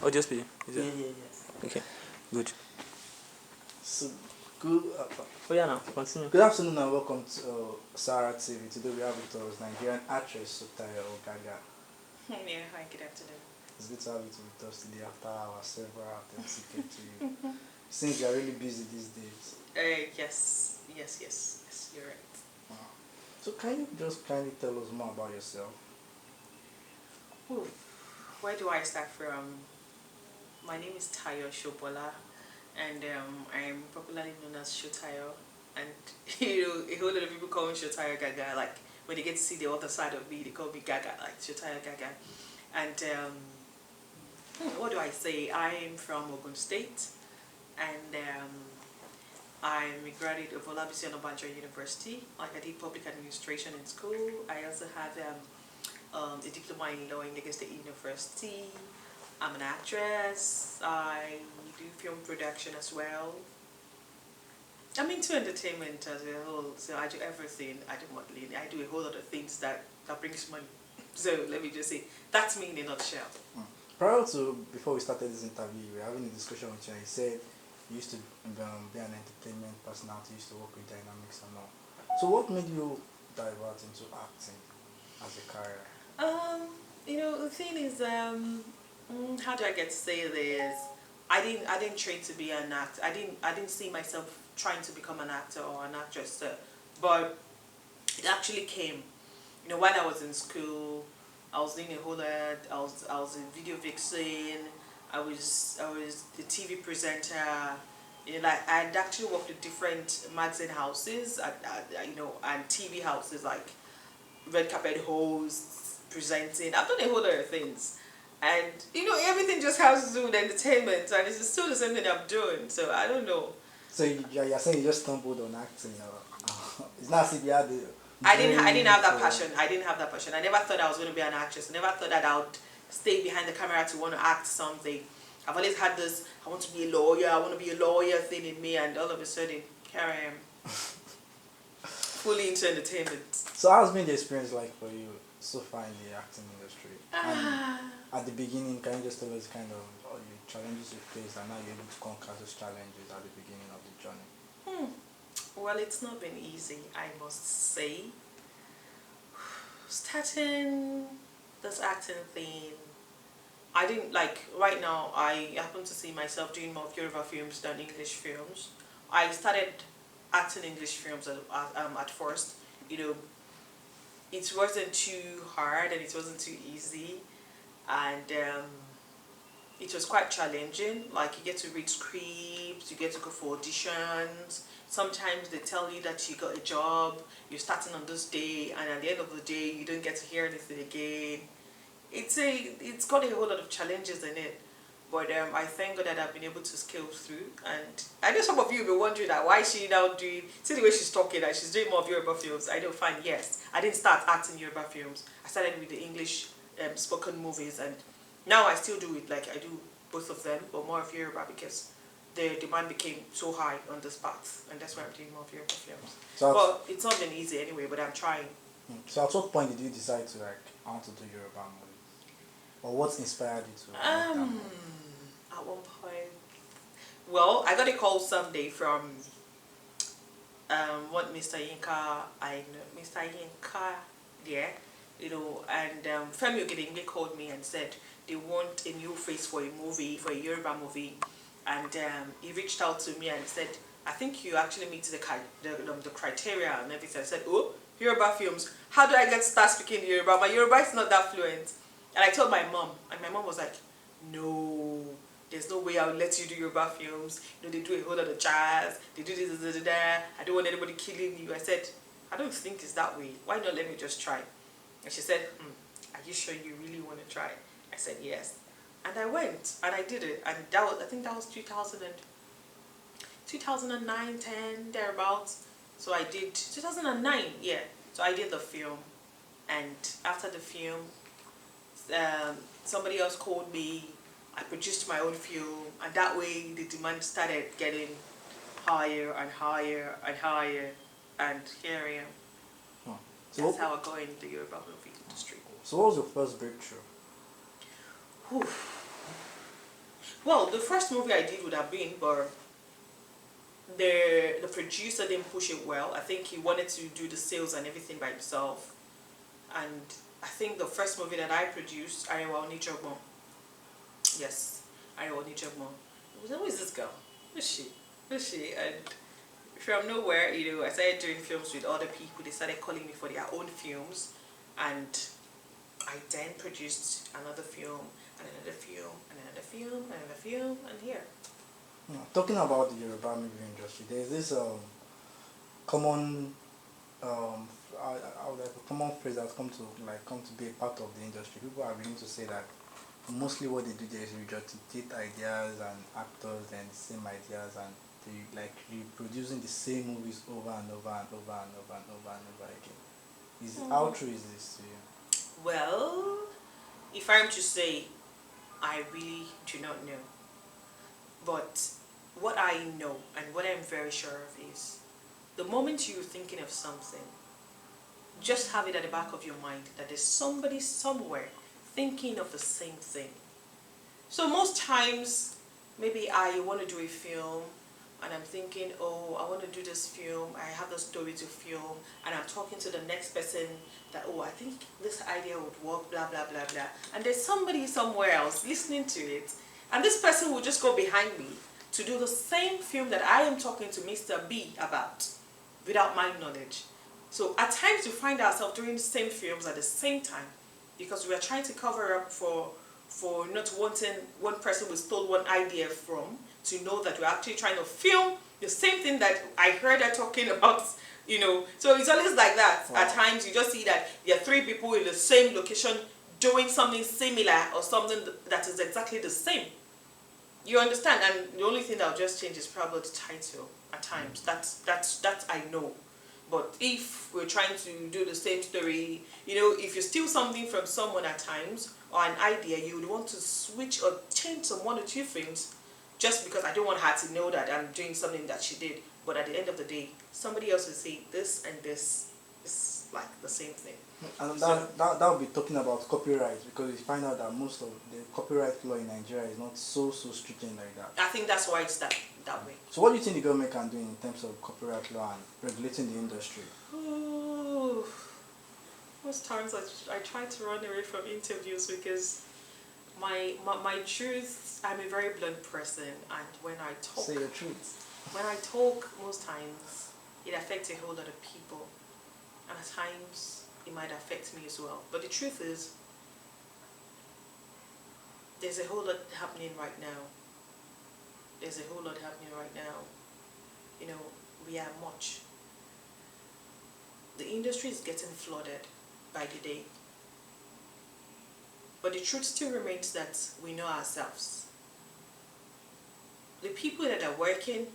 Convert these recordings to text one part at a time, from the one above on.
Audio speed? Is it? Yeah. Okay, good. So, good, Oh yeah, now continue. good afternoon and welcome to Sarah TV. Today we have with us Nigerian actress Sotayo or Gaga. Yeah, hi, good afternoon. It's good to have you with us today after our several attempts to get to you. Since you are really busy these days. Yes, you're right. Wow. So can you just kindly tell us more about yourself? Ooh, where do I start from? My name is Tayo Sobola, and I'm popularly known as Sotayo. And a whole lot of people call me Sotayo Gaga. Like when they get to see the other side of me, they call me Gaga, like Sotayo Gaga. And what do I say? I'm from Ogun State, and I'm a graduate of Olabisi Onabanjo University. Like I did public administration in school. I also have a diploma in law in Lagos State University. I'm an actress. I do film production as well. I'm into entertainment as a whole, so I do everything. I do modeling. I do a whole lot of things that brings money. So let me just say, that's me in a nutshell. Prior to, before we started this interview, we were having a discussion with you and you said you used to be an entertainment personality, you used to work with dynamics and all. So what made you divert into acting as a career? The thing is, how do I get to say this? I didn't train to be an actor. I didn't see myself trying to become an actor or an actress, but it actually came. While I was in school, I was doing a whole lot. I was a video vixen. I was the TV presenter. Like I had actually worked with different magazine houses, and TV houses like red carpet hosts, presenting. I've done a whole lot of things, and everything just has to do with entertainment, and it's still the same thing I'm doing. So I don't know. So you're saying you just stumbled on acting, it's not as if you had the... I didn't have that passion. I didn't have that passion. I never thought I was going to be an actress. I never thought that I would stay behind the camera to want to act something. I've always had this, I want to be a lawyer, I want to be a lawyer thing in me, and all of a sudden, here I am. Fully into entertainment. So how's been the experience like for you so far in the acting industry? And at the beginning, can you just tell us kind of all the challenges you faced and now you're able to conquer those challenges at the beginning of the journey? Well, it's not been easy, I must say. Starting this acting thing, I didn't right now. I happen to see myself doing more Yoruba films than English films. I started acting English films at first. It wasn't too hard and it wasn't too easy, and it was quite challenging. Like you get to read scripts, you get to go for auditions. Sometimes they tell you that you got a job, you're starting on this day, and at the end of the day, you don't get to hear anything again. It's got a whole lot of challenges in it, but I thank God that I've been able to scale through. And I know some of you will be wondering that why is she now doing, see the way she's talking, that she's doing more of Yoruba films. I don't find, yes, I didn't start acting Yoruba films. I started with the English spoken movies, and now I still do it. Like I do both of them, but more of Yoruba because the demand became so high on this path, and that's why I'm doing more of Yoruba films. Well, it's not been easy anyway, but I'm trying. So at what point did you decide to I want to do Yoruba movies? Or what inspired you to At one point, well, I got a call someday from what Mr. Yinka, Mr. Yinka, yeah, and Femi Ogedengbe called me and said they want a new face for a movie, for a Yoruba movie. And he reached out to me and said, I think you actually meet the criteria and everything. I said, oh, Yoruba films. How do I get to start speaking Yoruba? My Yoruba is not that fluent. And I told my mom, and my mom was like, no, there's no way I'll let you do Yoruba films. They do a whole lot of jazz. They do this, I don't want anybody killing you. I said, I don't think it's that way. Why not let me just try? And she said, are you sure you really want to try? I said, yes. And I went, and I did it, and I think that was 2009, 10, thereabouts. So I did, 2009, yeah. So I did the film, and after the film, somebody else called me, I produced my own film, and that way the demand started getting higher and higher and higher, and here I am. Huh. So That's how I got into the Yoruba movie industry. So what was your first breakthrough? Well, the first movie I did would have been, but the producer didn't push it well. I think he wanted to do the sales and everything by himself. And I think the first movie that I produced, Arewa Onijogmo. Yes, Arewa Onijogmo. Who is this girl? Who's she? Who's she? And from nowhere, you know, I started doing films with other people. They started calling me for their own films. And I then produced another film, and another film, and another film, and another film, and here. Talking about the Yoruba movie industry, there's this common a common phrase that's come to be a part of the industry. People are beginning to say that mostly what they do there is regurgitate ideas and actors and the same ideas, and they like reproducing the same movies over and over and over and over and over and over again. How true is this to you? Well, if I'm to say, I really do not know. But what I know and what I'm very sure of is, the moment you're thinking of something, just have it at the back of your mind that there's somebody somewhere thinking of the same thing. So most times, maybe I want to do a film and I'm thinking, oh, I want to do this film, I have the story to film, and I'm talking to the next person that, oh, I think this idea would work, blah, blah, blah, blah. And there's somebody somewhere else listening to it, and this person will just go behind me to do the same film that I am talking to Mr. B about, without my knowledge. So at times we find ourselves doing the same films at the same time, because we are trying to cover up for not wanting one person we stole one idea from to know that we're actually trying to film the same thing that I heard her talking about, you know. So it's always like that. Wow. At times you just see that there are three people in the same location doing something similar or something that is exactly the same. You understand? And the only thing that will just change is probably the title at times. That's I know. But if we're trying to do the same story, you know, if you steal something from someone at times, or an idea, you would want to switch or change some one or two things, just because I don't want her to know that I'm doing something that she did. But at the end of the day, somebody else will say this and this is like the same thing. And that would be talking about copyright, because you find out that most of the copyright law in Nigeria is not so stringent like that. I think that's why it's that way. So what do you think the government can do in terms of copyright law and regulating the industry? Ooh. Most times I try to run away from interviews because my truth, I'm a very blunt person, and when I talk... Say your truth. When I talk, most times, it affects a whole lot of people. And at times, it might affect me as well. But the truth is, there's a whole lot happening right now. There's a whole lot happening right now. You know, we are much. The industry is getting flooded by the day. But the truth still remains that we know ourselves. The people that are working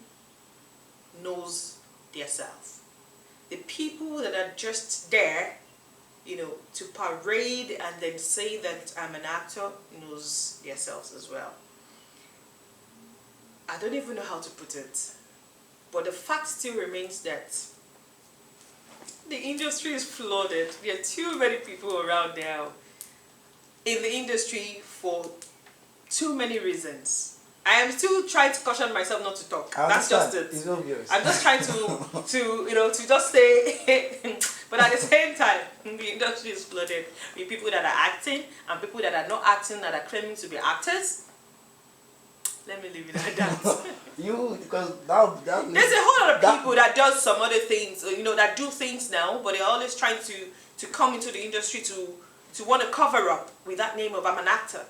knows themselves. The people that are just there, you know, to parade and then say that I'm an actor knows themselves as well. I don't even know how to put it. But the fact still remains that the industry is flooded. There are too many people around now in the industry for too many reasons. I am still trying to caution myself not to talk. That's just it. It's obvious. I'm just trying to just say, but at the same time, the industry is flooded with people that are acting and people that are not acting, that are claiming to be actors. Let me leave it at that. Because there's a whole lot of people that does some other things, you know, that do things now, but they're always trying to come into the industry to want to cover up with that name of I'm an actor.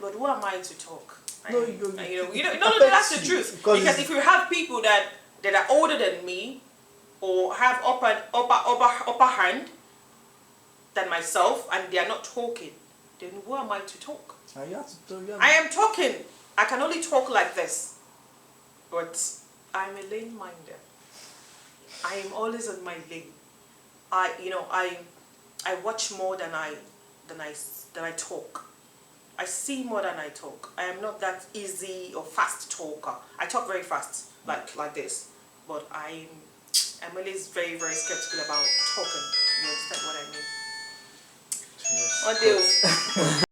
But who am I to talk? No, that's the truth. Because if you have people that are older than me or have upper hand than myself and they are not talking, then who am I to talk? I am talking. I can only talk like this. But I'm a lane minder. I am always in my lane. I watch more than I talk. I see more than I talk. I am not that easy or fast talker. I talk very fast, like this. But I'm always very, very skeptical about talking. You understand what I mean? Yes.